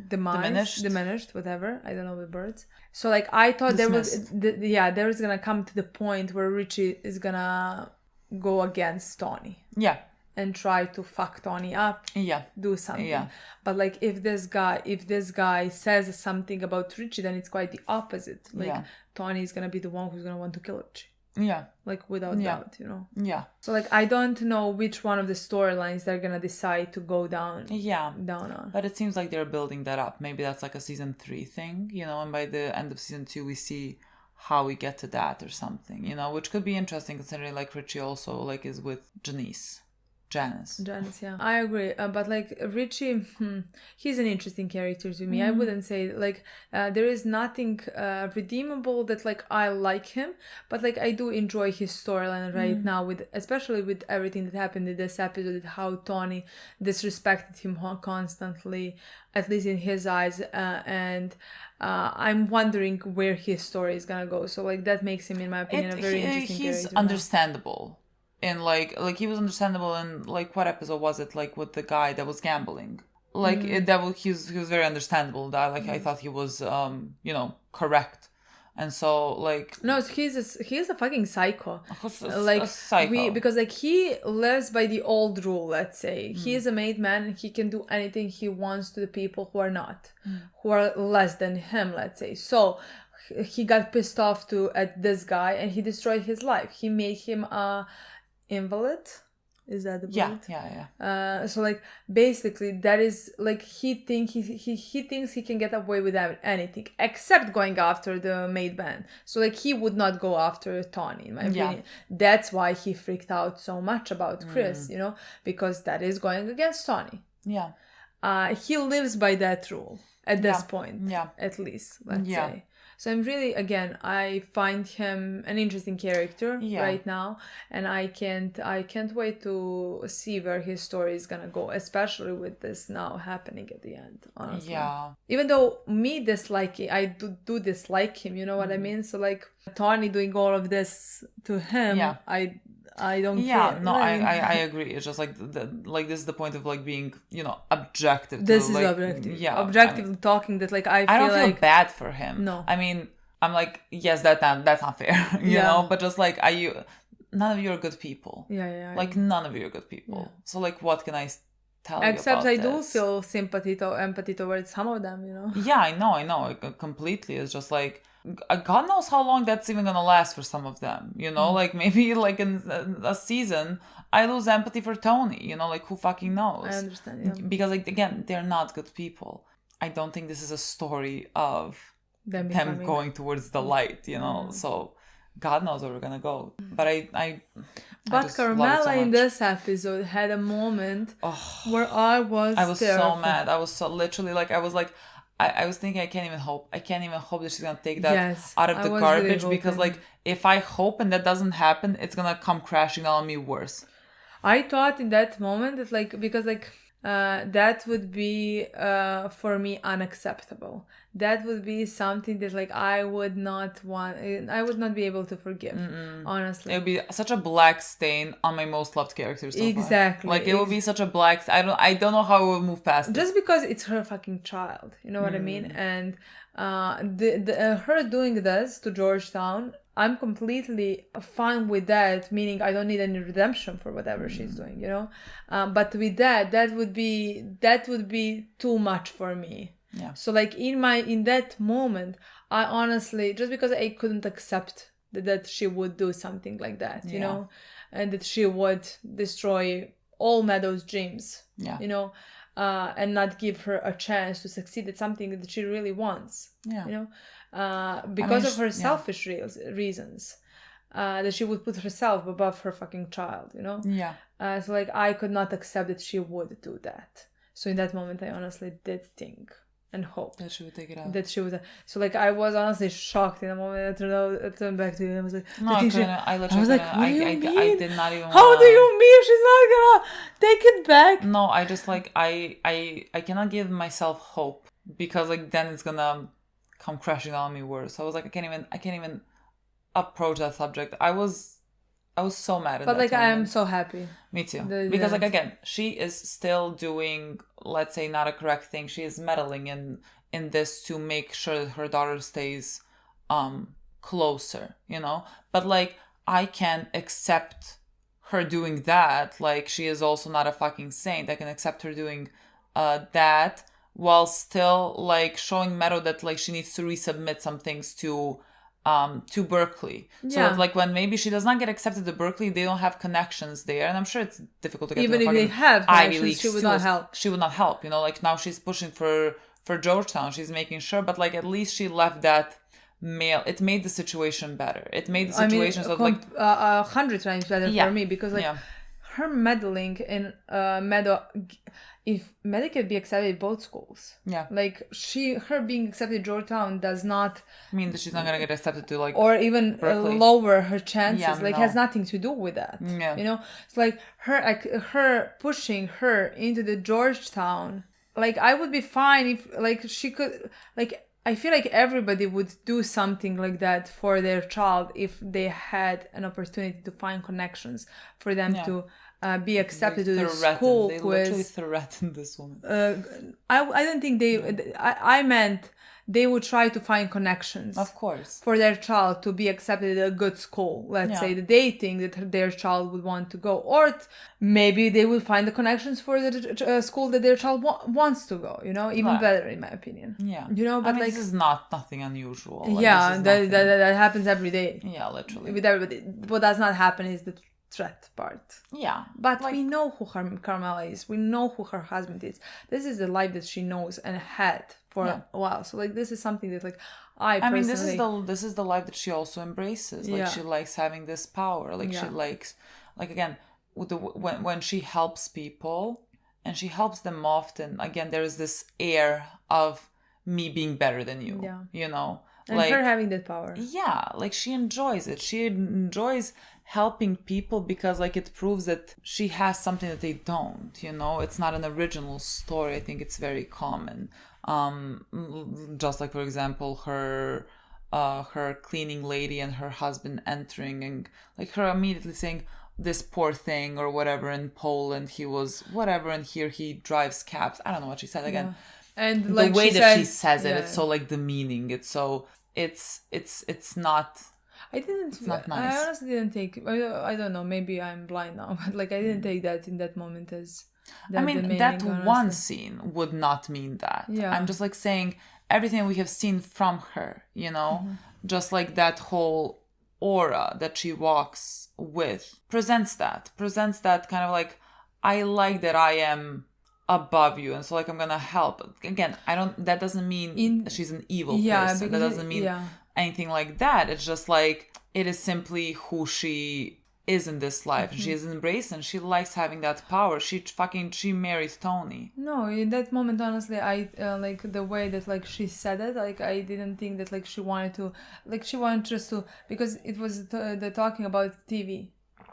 diminished, whatever. I don't know the words. So like I thought there was gonna come to the point where Richie is gonna go against Tony. Yeah. And try to fuck Tony up. Yeah. Do something. Yeah. But like if this guy says something about Richie, then it's quite the opposite. Like Tony is gonna be the one who's gonna want to kill Richie. Yeah. Like without doubt, Yeah. So like I don't know which one of the storylines they're gonna decide to go down. Yeah. Down on. But it seems like they're building that up. Maybe that's like a season 3 thing, and by the end of season 2 we see how we get to that or something, which could be interesting considering like Richie also like is with Janice, yeah. I agree. But like Richie, he's an interesting character to me. I wouldn't say like there is nothing redeemable that like I like him, but like I do enjoy his storyline right now, especially with everything that happened in this episode, how Tony disrespected him constantly, at least in his eyes, and I'm wondering where his story is gonna go. So like that makes him, in my opinion, a very interesting character. He's understandable. And like he was understandable in like what episode was it, like with the guy that was gambling, like he was very understandable. That like I thought he was correct, and so like no, he's a fucking psycho. A psycho. Because like he lives by the old rule. Let's say he is a made man. He can do anything he wants to the people who are not, who are less than him. Let's say so. He got pissed off at this guy, and he destroyed his life. He made him a invalid. Is that the word? Yeah. So like basically that is like he thinks he can get away with anything except going after the maid man. So like he would not go after Tony, in my opinion. That's why he freaked out so much about Chris, because that is going against Tony. Yeah. He lives by that rule at this point. Yeah. At least, let's say. So I'm really, again, I find him an interesting character right now, and I can't wait to see where his story is gonna go, especially with this now happening at the end, honestly. Yeah. Even though I do dislike him, you know what I mean? So like Tony doing all of this to him, I don't care. Yeah, no, I agree. It's just like this is the point of like being, objective. This is objective. Yeah. Objectively talking that like I don't feel bad for him. No. I mean, I'm like, yes, that's not fair, you know? But just like, none of you are good people. Yeah. Like none of you are good people. Yeah. So like, what can I tell you Except about I this? do feel empathy towards some of them, Yeah, I know. Completely. It's just like, God knows how long that's even gonna last for some of them, like maybe like in a season I lose empathy for Tony, like who fucking knows. I understand. Because like again, they're not good people. I don't think this is a story of them going towards the light, you know. So God knows where we're gonna go. But I just Carmela so in much. this episode had a moment where I was so mad. I was so literally like, I was like, I was thinking I can't even hope that she's gonna take that out of the garbage, really, because like if I hope and that doesn't happen, it's gonna come crashing on me worse. I thought in that moment that like, because like that would be for me unacceptable. That would be something that like I would not be able to forgive. Honestly, it would be such a black stain on my most loved characters. Exactly, like it would be such a black. I don't know how I would move past it. Just because it's her fucking child, you know what I mean? And her doing this to Georgetown, I'm completely fine with that, meaning I don't need any redemption for whatever she's doing, you know. But with that would be too much for me. Yeah. So like in that moment, I honestly, just because I couldn't accept that she would do something like that, you know, and that she would destroy all Meadow's dreams, you know, and not give her a chance to succeed at something that she really wants, you know, because of her selfish reasons, that she would put herself above her fucking child, you know. So like I could not accept that she would do that. So in that moment, I honestly did think and hope that she would take it out. That she would. So like I was honestly shocked in the moment. I turned back to you and I was like, no, I did not even. How do you mean she's not gonna take it back? No, I just like I cannot give myself hope, because like then it's gonna come crashing on me worse. I was like, I can't even approach that subject. I was so mad at that. But like I am so happy. Me too. Because like again, she is still doing, let's say, not a correct thing. She is meddling in this to make sure that her daughter stays closer, you know? But like I can accept her doing that. Like she is also not a fucking saint. I can accept her doing that while still like showing Meadow that like she needs to resubmit some things to Berkeley. So that, like when maybe she does not get accepted to Berkeley, they don't have connections there, and I'm sure it's difficult to get even to if they have Ivy League. She would not help. She would not help. You know, like now she's pushing for Georgetown. She's making sure, but like at least she left that male. It made the situation better. It made the situation 100 times better for me, because like her meddling in Meadow. If Meadow can be accepted at both schools, like her being accepted at Georgetown does not mean that she's not gonna get accepted to like or even lower her chances. Has nothing to do with that. You know, it's like her pushing her into the Georgetown. Like I would be fine if like she could like. I feel like everybody would do something like that for their child if they had an opportunity to find connections for them to be accepted to the school. They literally threatened this woman. I don't think I meant they would try to find connections, of course, for their child to be accepted at a good school. Let's say that they think that their child would want to go, or maybe they will find the connections for the school that their child wants to go. You know, even better in my opinion. Yeah, you know, but this is nothing unusual. Like, that happens every day. Yeah, literally with everybody. What does not happen is the threat part. Yeah, but we know who Carmela is. We know who her husband is. This is the life that she knows and had for a while. So like this is something that like I personally... this is the life that she also embraces. Like she likes having this power. Like she likes, like again, with when she helps people and she helps them often. Again, there is this air of me being better than you. Yeah, you know, and like her having that power. Yeah, like she enjoys it. She enjoys helping people because like it proves that she has something that they don't, you know. It's not an original story. I think it's very common. Just like for example her cleaning lady and her husband entering and like her immediately saying this poor thing or whatever in Poland he was whatever, and here he drives cabs. I don't know what she said again. And the like way that she says it, it's so like demeaning. It's so it's not. It's not nice. I honestly didn't take. I don't know. Maybe I'm blind now, but like I didn't take that in that moment as. That one scene would not mean that. Yeah. I'm just like saying everything we have seen from her. You know, just like that whole aura that she walks with presents that kind of like I like that I am above you, and so like I'm gonna help. Again, that doesn't mean she's an evil person. That doesn't mean anything like that. It's just like it is simply who she is in this life. She is embraced and she likes having that power. She married Tony. No, in that moment, honestly, I like the way that like she said it. Like I didn't think that like she wanted to, like she wanted just to, because it was the talking about TV.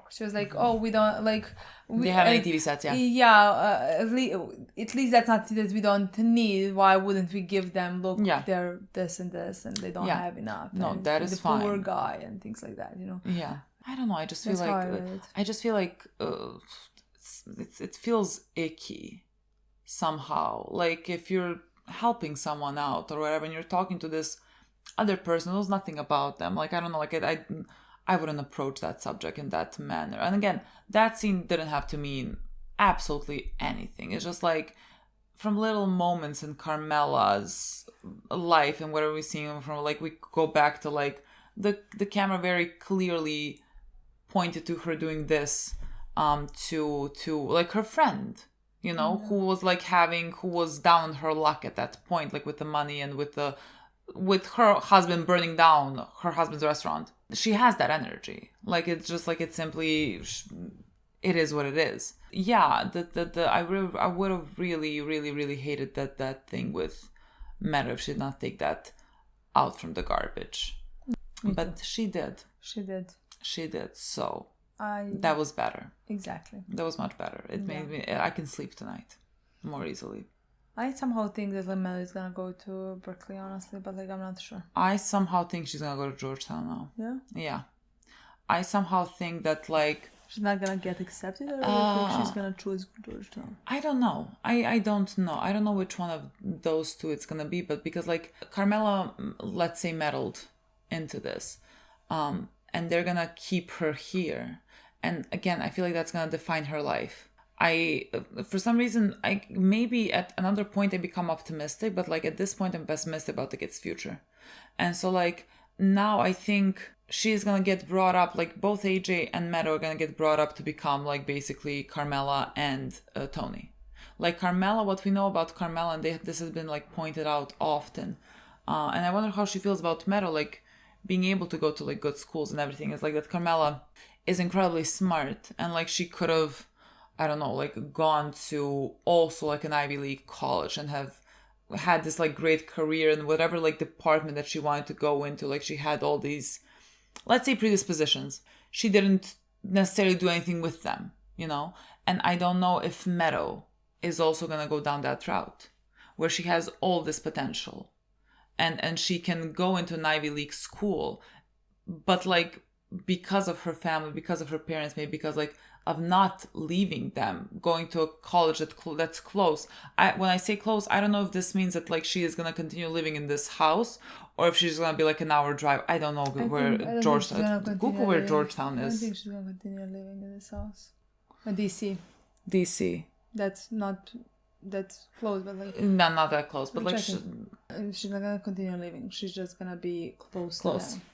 She was like, "Oh, we don't like." They have any TV sets, yeah. Yeah, at least that's not that we don't need. Why wouldn't we give them? Look, they're this and this, and they don't have enough. No, and that is fine. The poor guy and things like that, you know. Yeah, I don't know. I just feel like it feels icky somehow. Like if you're helping someone out or whatever, and you're talking to this other person who knows nothing about them. Like I don't know. Like I wouldn't approach that subject in that manner. And again, that scene didn't have to mean absolutely anything. It's just like from little moments in Carmela's life and whatever we're seeing from, like we go back to like the camera very clearly pointed to her doing this to like her friend, you know, who was down on her luck at that point, like with the money and with her husband burning down her husband's restaurant. She has that energy. Like it's just like it's simply, it is what it is. Yeah, I would have really, really, really hated that thing with Meadow if she did not take that out from the garbage. But she did. She did. So that was better. Exactly. That was much better. It made me. I can sleep tonight more easily. I somehow think that Meadow is gonna go to Berkeley, honestly, but like I'm not sure. I somehow think she's gonna go to Georgetown now. Yeah? Yeah. I somehow think that like she's not gonna get accepted, or like she's gonna choose Georgetown. I don't know. I don't know. I don't know which one of those two it's gonna be, but because like Carmela, let's say, meddled into this, and they're gonna keep her here, and again, I feel like that's gonna define her life. For some reason, maybe at another point I become optimistic, but like at this point I'm pessimistic about the kid's future. And so like now I think she's gonna get brought up, like both AJ and Meadow are gonna get brought up to become like basically Carmela and Tony. Like Carmela, what we know about Carmela, and this has been like pointed out often, and I wonder how she feels about Meadow, like being able to go to like good schools and everything. Is like that Carmela is incredibly smart, and like she could have, I don't know, like gone to also like an Ivy League college and have had this like great career in whatever like department that she wanted to go into. Like she had all these, let's say, predispositions. She didn't necessarily do anything with them, you know? And I don't know if Meadow is also going to go down that route where she has all this potential and she can go into an Ivy League school, but like because of her family, because of her parents, maybe because like of not leaving them, going to a college that's close. When I say close, I don't know if this means that like she is gonna continue living in this house or if she's gonna be like an hour drive. I don't know where Georgetown. Google where Georgetown is. I think she's gonna continue living in this house. DC. That's close, but like not that close, but like she's not gonna continue living. She's just gonna be close.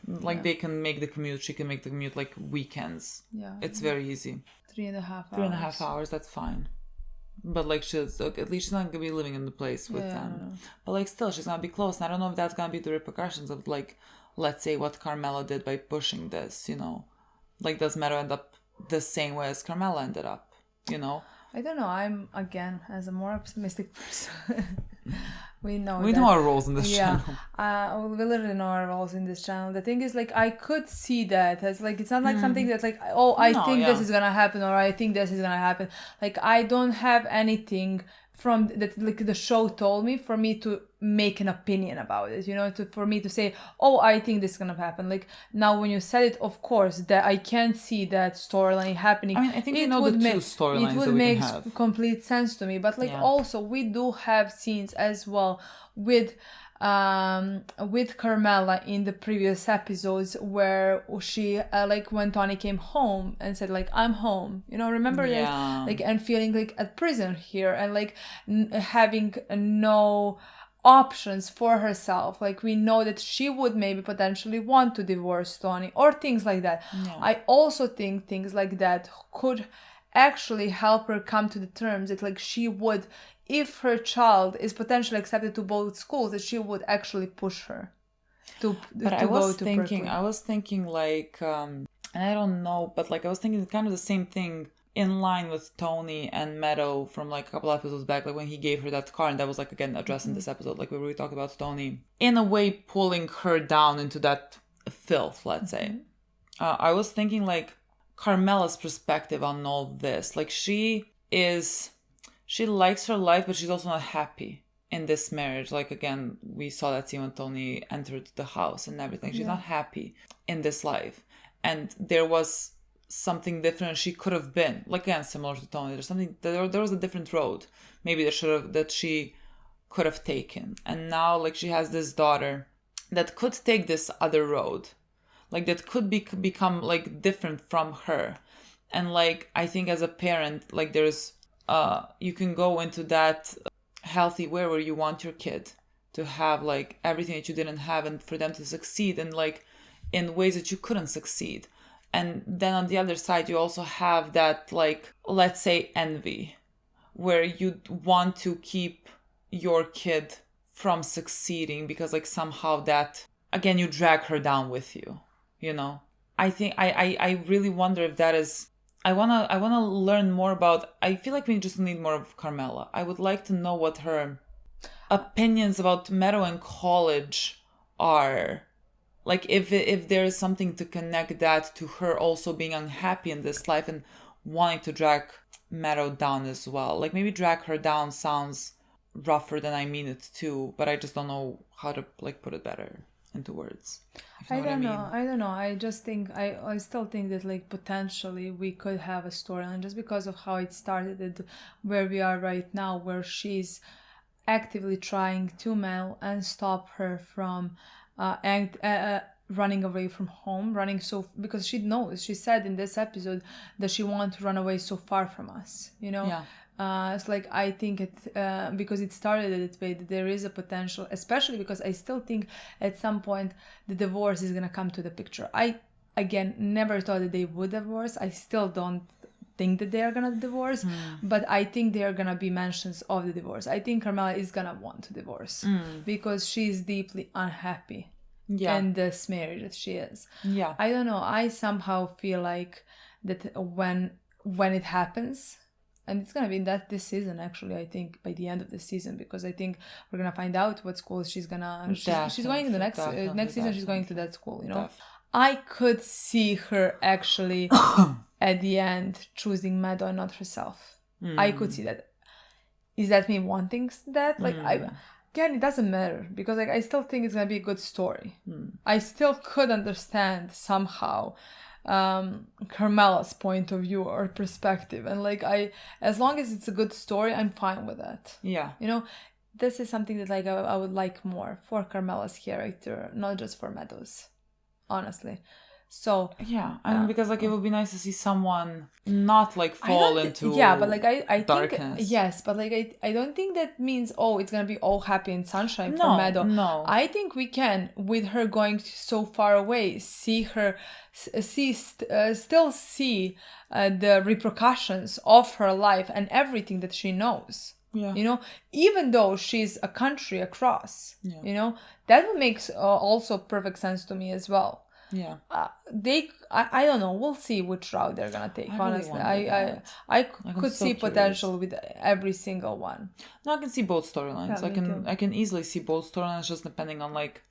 Like they can make the commute. She can make the commute like weekends. Yeah, it's very easy. 3.5 hours. 3.5 hours. That's fine. But like she's at least she's not gonna be living in the place with them. But like still, she's gonna be close. And I don't know if that's gonna be the repercussions of like, let's say what Carmela did by pushing this. You know, like does Meadow end up the same way as Carmela ended up? You know. I don't know. I'm, again, as a more optimistic person, we know our roles in this channel. We literally know our roles in this channel. The thing is, like, I could see that as, like, it's not like something that's like, oh, I think this is gonna happen, or I think this is gonna happen. Like, I don't have anything from that, like, the show told me for me to make an opinion about it, you know, for me to say, oh, I think this is gonna happen. Like, now when you said it, of course, that I can see that storyline happening. I mean, I think we know the two storylines that we can have. It would make complete sense to me, but like also we do have scenes as well with Carmela in the previous episodes where she like when Tony came home and said like I'm home, you know, remember that, like, and feeling like at prison here and like having no options for herself. Like we know that she would maybe potentially want to divorce Tony or things like that. I also think things like that could actually help her come to the terms that like she would, if her child is potentially accepted to both schools, that she would actually push her to go to Berkeley. I was thinking like, and I don't know, but like I was thinking kind of the same thing in line with Tony and Meadow from like a couple episodes back, like when he gave her that car, and that was like again addressed in this episode, like we really talked about Tony in a way pulling her down into that filth, let's say. I was thinking like Carmela's perspective on all this, like she likes her life, but she's also not happy in this marriage. Like again, we saw that scene when Tony entered the house and everything. She's not happy in this life, and there was something different she could have been, like again similar to Tony. There's something, there was a different road maybe that she could have taken, and now like she has this daughter that could take this other road, like that could become like different from her. And like I think as a parent, like there's you can go into that healthy way where you want your kid to have like everything that you didn't have, and for them to succeed and like in ways that you couldn't succeed. And then on the other side, you also have that, like, let's say envy, where you want to keep your kid from succeeding because, like, somehow that, again, you drag her down with you, you know? I think, I really wonder if that is, I wanna learn more about, I feel like we just need more of Carmela. I would like to know what her opinions about Meadow and college are. Like if there is something to connect that to her also being unhappy in this life and wanting to drag Meadow down as well. Like maybe drag her down sounds rougher than I mean it to, but I just don't know how to like put it better into words. I don't know. I just think I still think that like potentially we could have a storyline just because of how it started, where we are right now, where she's actively trying to Mel and stop her from running away from home, because she said in this episode that she wants to run away so far from us, you know. It's like I think it because it started that way, that there is a potential, especially because I still think at some point the divorce is gonna come to the picture. I again never thought that they would divorce. I still don't think that they are gonna divorce, but I think there are gonna be mentions of the divorce. I think Carmela is gonna want to divorce because she's deeply unhappy in this marriage that she is. I don't know. I somehow feel like that when it happens, and it's gonna be this season actually. I think by the end of the season, because I think we're gonna find out what school she's gonna. She's going to the next season. She's going to that school. You know, definitely. I could see her actually. At the end, choosing Meadow and not herself. I could see that. Is that me wanting that? Like, again, it doesn't matter because like I still think it's gonna be a good story. I still could understand somehow Carmela's point of view or perspective, and like as long as it's a good story, I'm fine with that. Yeah, you know, this is something that like I would like more for Carmela's character, not just for Meadow's, honestly. So yeah, I mean, because like it would be nice to see someone not like fall into but like I darkness. Think yes, but like I don't think that means it's gonna be all happy and sunshine for Meadow. No, I think we can, with her going so far away, still see the repercussions of her life and everything that she knows. Yeah. You know, even though she's a country across, you know, that would make also perfect sense to me as well. Yeah, I don't know. We'll see which route they're gonna take. Honestly, I could see potential with every single one. No, I can see both storylines. I can easily see both storylines, just depending on like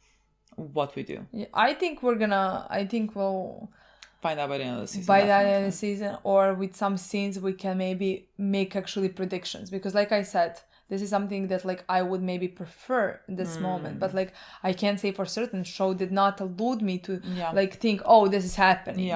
what we do. Yeah, I think we'll find out by the end of the season. By the end of the season, or with some scenes, we can maybe make actually predictions, because like I said, this is something that like I would maybe prefer in this moment, but like I can't say for certain. Show did not allude me to like think, oh, this is happening.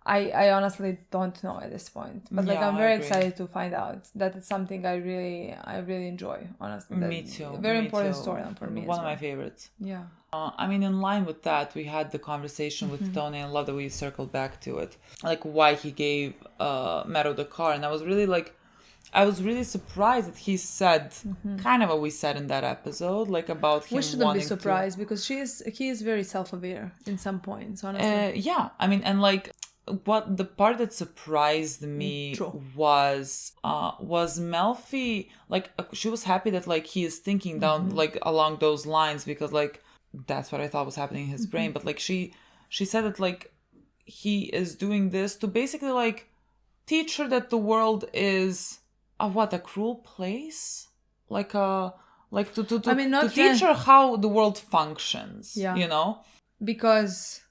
I honestly don't know at this point, but like I'm very excited to find out. That it's something I really enjoy. Honestly, me too. Very important storyline for me. One of my favorites. Yeah. I mean, in line with that, we had the conversation with Tony, and I love that we circled back to it, like why he gave Meadow the car, and I was really surprised that he said kind of what we said in that episode, like about him. We shouldn't be surprised because he is very self-aware in some points, honestly. Yeah, I mean, and like what the part that surprised me was Melfi, like, she was happy that, like, he is thinking down, like, along those lines, because, like, that's what I thought was happening in his brain. But, like, she said that, like, he is doing this to basically, like, teach her that the world is a cruel place, like to teach her how the world functions, you know, because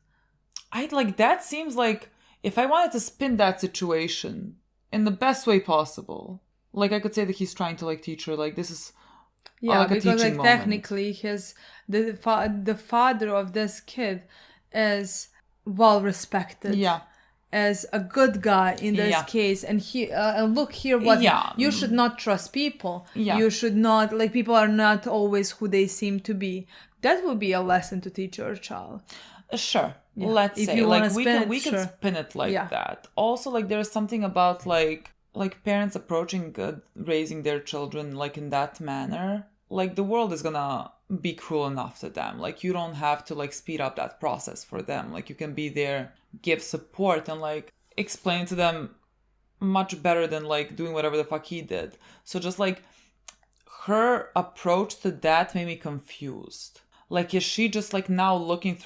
that seems like, if I wanted to spin that situation in the best way possible, like, I could say that he's trying to, like, teach her, like, this is like, because, a teaching like, moment. technically the father of this kid is well respected, as a good guy in this case, and he look here what you should not trust people, you should not, like, people are not always who they seem to be. That would be a lesson to teach your child. Sure. Let's say, like, we can spin it like that. Also, like, there's something about like parents approaching raising their children, like, in that manner. Like, the world is gonna be cruel enough to them. Like, you don't have to, like, speed up that process for them. Like, you can be there, give support, and, like, explain to them much better than, like, doing whatever the fuck he did. So just, like, her approach to that made me confused. Like, is she just, like, now looking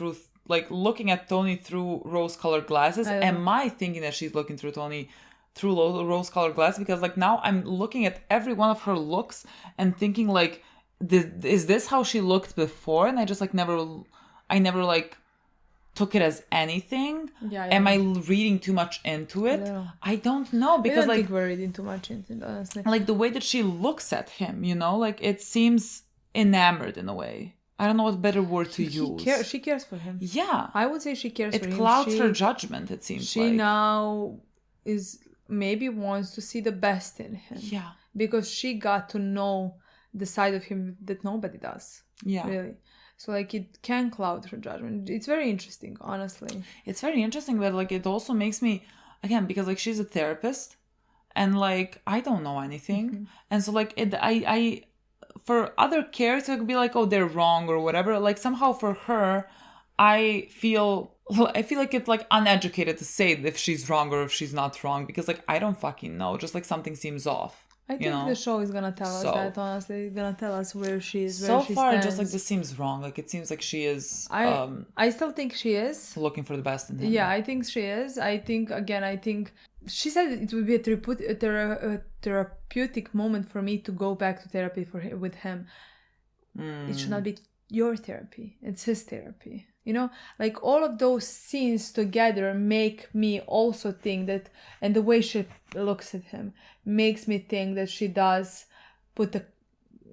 at Tony through rose-colored glasses? Am I thinking that she's looking through Tony through rose-colored glasses? Because, like, now I'm looking at every one of her looks and thinking, like, is this how she looked before? And I just, like, never like took it as anything. Am I reading too much into it? I don't know, because, I don't think we're reading too much into it, honestly. Like, the way that she looks at him, you know, like, it seems enamored in a way. I don't know what better word to use. She cares for him. Yeah. I would say she cares for him. It clouds her judgment, it seems like. She now maybe wants to see the best in him. Yeah. Because she got to know the side of him that nobody does. Yeah. Really. So, like, it can cloud her judgment. It's very interesting, honestly. It's very interesting, but, like, it also makes me, again, because, like, she's a therapist, and, like, I don't know anything. And so, like, I for other characters, it could be like, oh, they're wrong or whatever. Like, somehow for her, I feel like it's, like, uneducated to say if she's wrong or if she's not wrong, because, like, I don't fucking know. Just, like, something seems off. I think the show is gonna tell us that, honestly. It's gonna tell us where she is, where she stands. Just, like, this seems wrong. Like, it seems like she is... I still think she is. Looking for the best in him. Yeah, I think she is. I think she said it would be a therapeutic moment for me to go back to therapy with him. It should not be your therapy. It's his therapy. You know, like, all of those scenes together make me also think that, and the way she looks at him makes me think that she does put the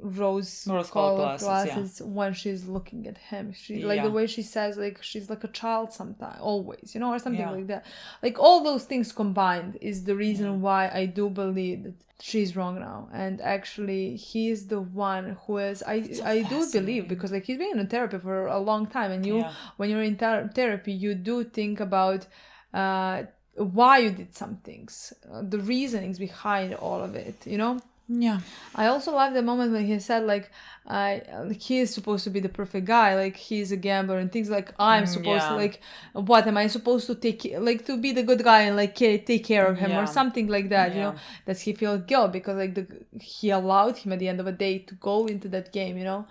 rose-colored glasses when she's looking at him. She like the way she says, like, she's like a child sometimes, always, you know, or something like that. Like, all those things combined is the reason why I do believe that she's wrong now, and actually he's the one who is. I do believe, because, like, he's been in therapy for a long time, and when you're in therapy, you do think about why you did some things, the reasonings behind all of it, you know. Yeah. I also love the moment when he said, like, he is supposed to be the perfect guy, like, he's a gambler and things, like, I'm supposed to, like, what am I supposed to to be the good guy and, like, take care of him or something like that, you know. Does he feel guilt because, like, he allowed him at the end of the day to go into that game, you know,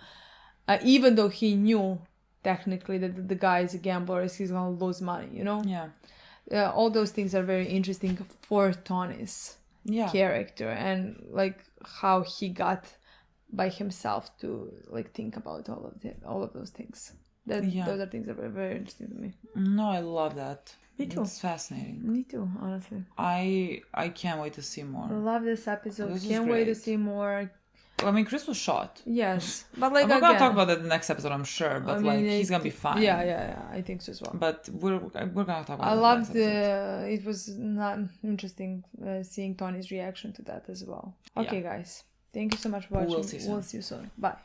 even though he knew technically that the guy is a gambler, he's gonna lose money, you know. All those things are very interesting for Tony's character, and, like, how he got by himself to, like, think about all of those things. Those are things that are very, very interesting to me. No, I love that. Me too. It's fascinating. Me too, honestly. I can't wait to see more. I love this episode. Can't wait to see more. Well, I mean, Chris was shot. Yes, but, like, we're gonna talk about that in the next episode, I'm sure. But, like, he's gonna be fine. Yeah, I think so as well. But we're gonna talk about. I loved it was not interesting seeing Tony's reaction to that as well. Okay, guys, thank you so much for watching. We'll see you soon. Bye.